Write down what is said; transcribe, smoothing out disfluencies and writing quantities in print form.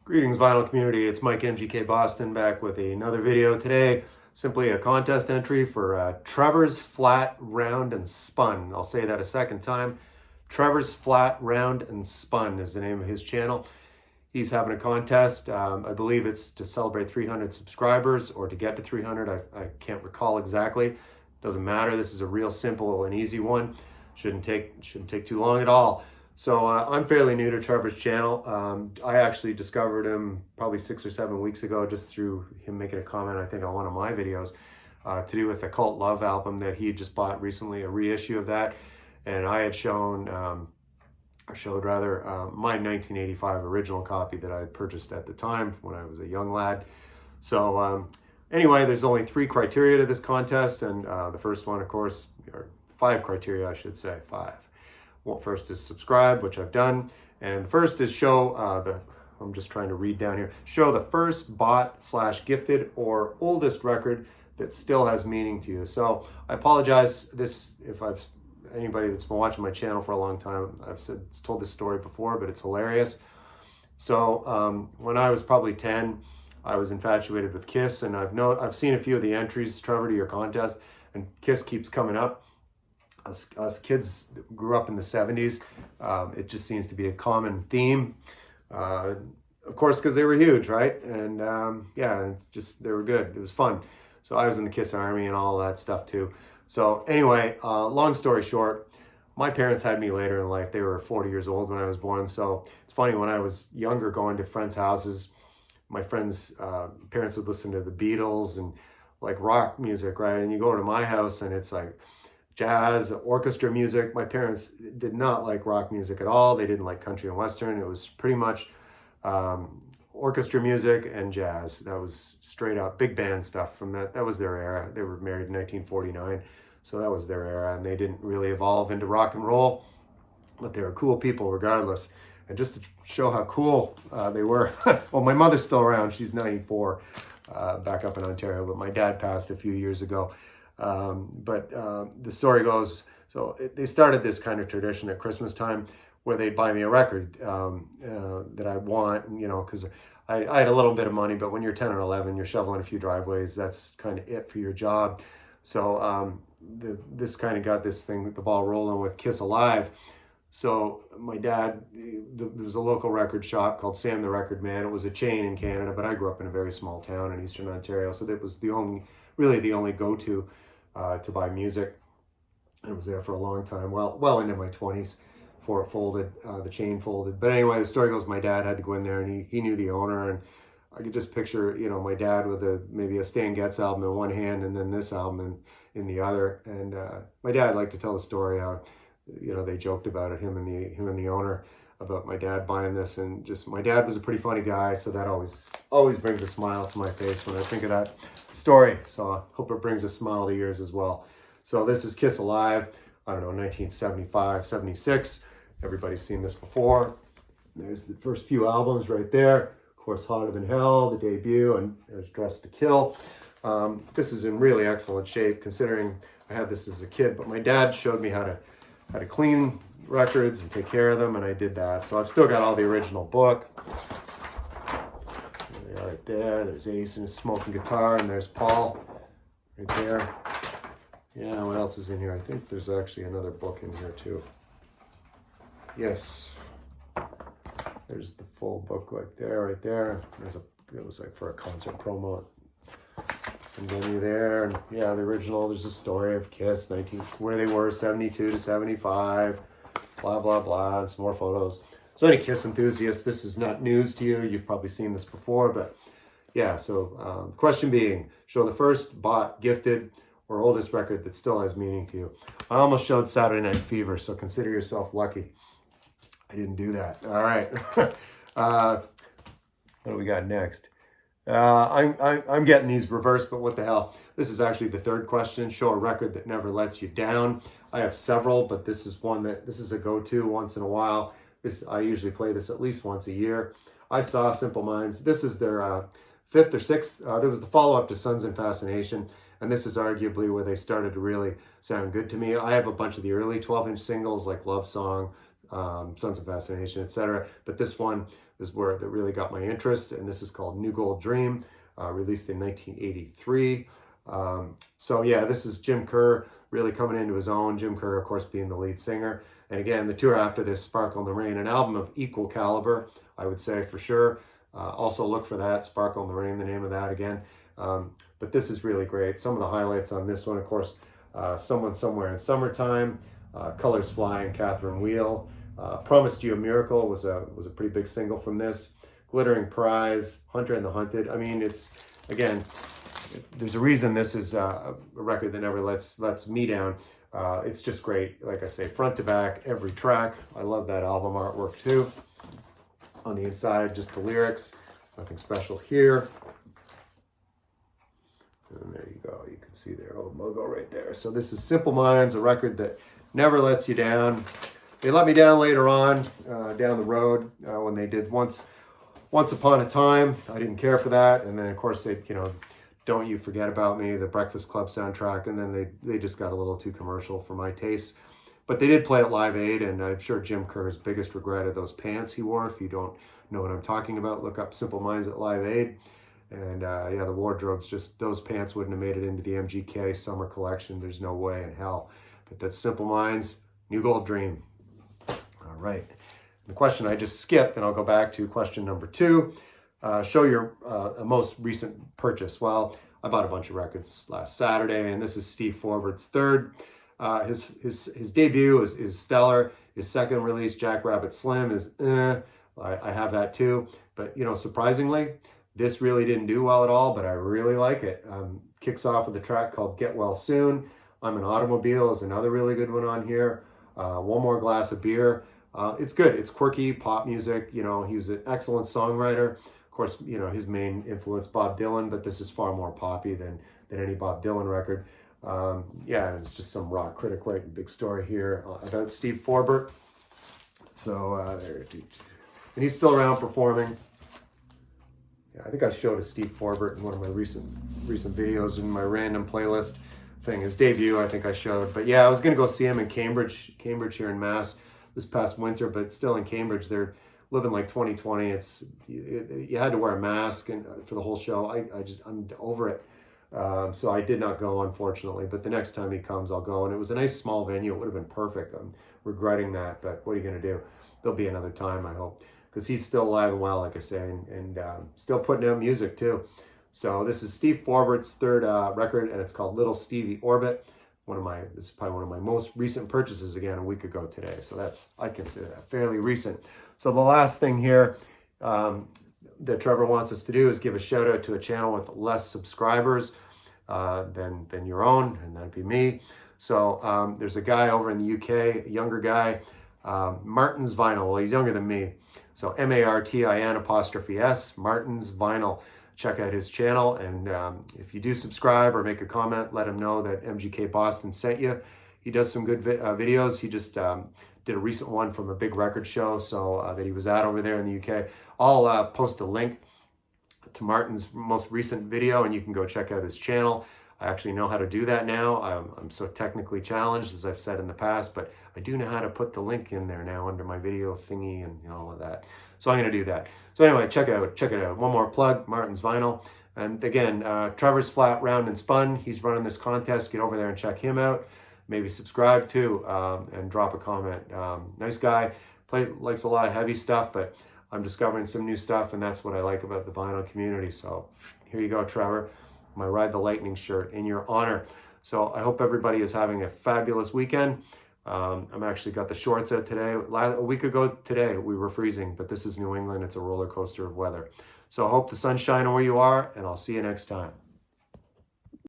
Greetings, vinyl community. It's Mike MGK Boston back with another video today. Simply a contest entry for Trevor's Flat, Round, and Spun. I'll say that a second time. Trevor's Flat, Round, and Spun is the name of his channel. He's having a contest. I believe it's to celebrate 300 subscribers or to get to 300. I can't recall exactly. Doesn't matter. This is a real simple and easy one. Shouldn't take too long at all. So I'm fairly new to Trevor's channel. I actually discovered him probably 6 or 7 weeks ago just through him making a comment, I think, on one of my videos to do with the Cult Love album that he just bought recently, a reissue of that. And I had showed my 1985 original copy that I had purchased at the time when I was a young lad. So anyway, there's only 3 criteria to this contest. And the first one, of course, or 5 criteria, I should say, 5. Well, first is subscribe, which I've done. And the first is show I'm just trying to read down here. Show the first bought/gifted or oldest record that still has meaning to you. So I apologize if anybody that's been watching my channel for a long time, I've told this story before, but it's hilarious. So when I was probably 10, I was infatuated with Kiss, and I've seen a few of the entries, Trevor, to your contest, and Kiss keeps coming up. Us kids that grew up in the 70s, it just seems to be a common theme. Of course, because they were huge, right? And yeah, they were good. It was fun. So I was in the Kiss Army and all that stuff too. So anyway, long story short, my parents had me later in life. They were 40 years old when I was born. So it's funny, when I was younger, going to friends' houses, my friends' parents would listen to the Beatles and like rock music, right? And you go to my house and it's like jazz, orchestra music. My parents did not like rock music at all. They didn't like country and western. It was pretty much orchestra music and jazz. That was straight up big band stuff from that. That was their era. They were married in 1949. So that was their era, and they didn't really evolve into rock and roll, but they were cool people regardless. And just to show how cool they were, well, my mother's still around. She's 94, back up in Ontario, but my dad passed a few years ago. But the story goes, so they started this kind of tradition at Christmas time where they'd buy me a record that I want, because I had a little bit of money, but when you're 10 or 11, you're shoveling a few driveways. That's kind of it for your job. So this kind of got the ball rolling with Kiss Alive. So my dad, there was a local record shop called Sam the Record Man. It was a chain in Canada, but I grew up in a very small town in Eastern Ontario. So that was really the only go-to to buy music. And it was there for a long time, well into my 20s before it folded, the chain folded. But anyway, the story goes, my dad had to go in there, and he knew the owner, and I could just picture, my dad with maybe a Stan Getz album in one hand and then this album in the other. And my dad liked to tell the story how, they joked about it, him and the owner, about my dad buying this. And just, my dad was a pretty funny guy, so that always brings a smile to my face when I think of that story. So I hope it brings a smile to yours as well. So this is Kiss Alive, I don't know, 1975, 76. Everybody's seen this before. There's the first few albums right there. Of course, Hotter Than Hell, the debut, and there's Dressed to Kill. This is in really excellent shape, considering I had this as a kid, but my dad showed me how to clean records and take care of them, and I did that. So I've still got all the original book. There they are right there. There's Ace and his smoking guitar, and there's Paul right there. Yeah, what else is in here? I think there's actually another book in here too. Yes. There's the full book right there. It was like for a concert promo. Some venue there, and yeah, the original, there's a story of Kiss, where they were, 72 to 75, blah, blah, blah, and some more photos. So any Kiss enthusiasts, this is not news to you. You've probably seen this before, but yeah, so question being, show the first bought, gifted, or oldest record that still has meaning to you. I almost showed Saturday Night Fever, so consider yourself lucky. I didn't do that. All right. What do we got next? I'm getting these reversed, but what the hell? This is actually the third question. Show a record that never lets you down. I have several, but this is a go-to once in a while. I usually play this at least once a year. I saw Simple Minds. This is their 5th or 6th. There was the follow-up to Sons in Fascination, and this is arguably where they started to really sound good to me. I have a bunch of the early 12-inch singles like Love Song, Sons of Fascination, etc. But this one is where that really got my interest, and this is called New Gold Dream, released in 1983. So yeah, this is Jim Kerr really coming into his own. Jim Kerr, of course, being the lead singer. And again, the tour after this, Sparkle in the Rain, an album of equal caliber, I would say for sure. Also look for that, Sparkle in the Rain, the name of that again. But this is really great. Some of the highlights on this one, of course, Someone Somewhere in Summertime, Colors Fly, and Catherine Wheel. Promised You a Miracle was a pretty big single from this. Glittering Prize, Hunter and the Hunted. I mean, it's, again, there's a reason this is a record that never lets me down. It's just great. Like I say, front to back, every track. I love that album artwork too. On the inside, just the lyrics. Nothing special here. And there you go. You can see their old logo right there. So this is Simple Minds, a record that never lets you down. They let me down later on, down the road, when they did Once Upon a Time. I didn't care for that. And then, of course, they, Don't You Forget About Me, the Breakfast Club soundtrack. And then they just got a little too commercial for my taste. But they did play at Live Aid, and I'm sure Jim Kerr's biggest regret are those pants he wore. If you don't know what I'm talking about, look up Simple Minds at Live Aid. And yeah, the wardrobe's just, those pants wouldn't have made it into the MGK summer collection. There's no way in hell. But that's Simple Minds, New Gold Dream. All right. The question I just skipped, and I'll go back to question number 2. Show your most recent purchase. Well, I bought a bunch of records last Saturday, and this is Steve Forbert's third. His debut is stellar. His second release, Jackrabbit Slim, is I have that too. But surprisingly, this really didn't do well at all, but I really like it. Kicks off with a track called Get Well Soon. I'm an Automobile is another really good one on here. One More Glass of Beer. It's good. It's quirky pop music. He was an excellent songwriter. Of course, his main influence, Bob Dylan, but this is far more poppy than any Bob Dylan record. Yeah, it's just some rock critic writing big story here about Steve Forbert. So there, and he's still around performing. Yeah, I think I showed a Steve Forbert in one of my recent videos in my random playlist thing. His debut, I think I showed. But yeah, I was gonna go see him in Cambridge here in Mass this past winter, but still in Cambridge, they're living like 2020. You had to wear a mask and for the whole show. I'm over it. So I did not go, unfortunately, but the next time he comes, I'll go. And it was a nice small venue. It would have been perfect. I'm regretting that, but what are you going to do? There'll be another time, I hope, because he's still alive and well, like I say, and still putting out music too. So this is Steve Forbert's third record, and it's called Little Stevie Orbit. This is probably one of my most recent purchases, again, a week ago today. So I consider that fairly recent. So the last thing here, that Trevor wants us to do is give a shout out to a channel with less subscribers than your own, and that'd be me. So there's a guy over in the UK, a younger guy, Martin's Vinyl. Well, he's younger than me. So MARTIN''S, Martin's Vinyl. Check out his channel, and if you do subscribe or make a comment, let him know that MGK Boston sent you. He does some good videos. He just did a recent one from a big record show that he was at over there in the UK. I'll post a link to Martin's most recent video, and you can go check out his channel. I actually know how to do that now. I'm so technically challenged, as I've said in the past, but I do know how to put the link in there now under my video thingy and all of that. So I'm going to do that. So anyway, check it out. One more plug, Martin's Vinyl. And again, Trevor's Flat, Round, and Spun. He's running this contest. Get over there and check him out. Maybe subscribe too, and drop a comment. Nice guy. Likes a lot of heavy stuff, but I'm discovering some new stuff, and that's what I like about the vinyl community. So here you go, Trevor. My Ride the Lightning shirt in your honor. So I hope everybody is having a fabulous weekend. I'm actually got the shorts out today. A week ago today, we were freezing, but this is New England. It's a roller coaster of weather. So I hope the sun's shining where you are, and I'll see you next time.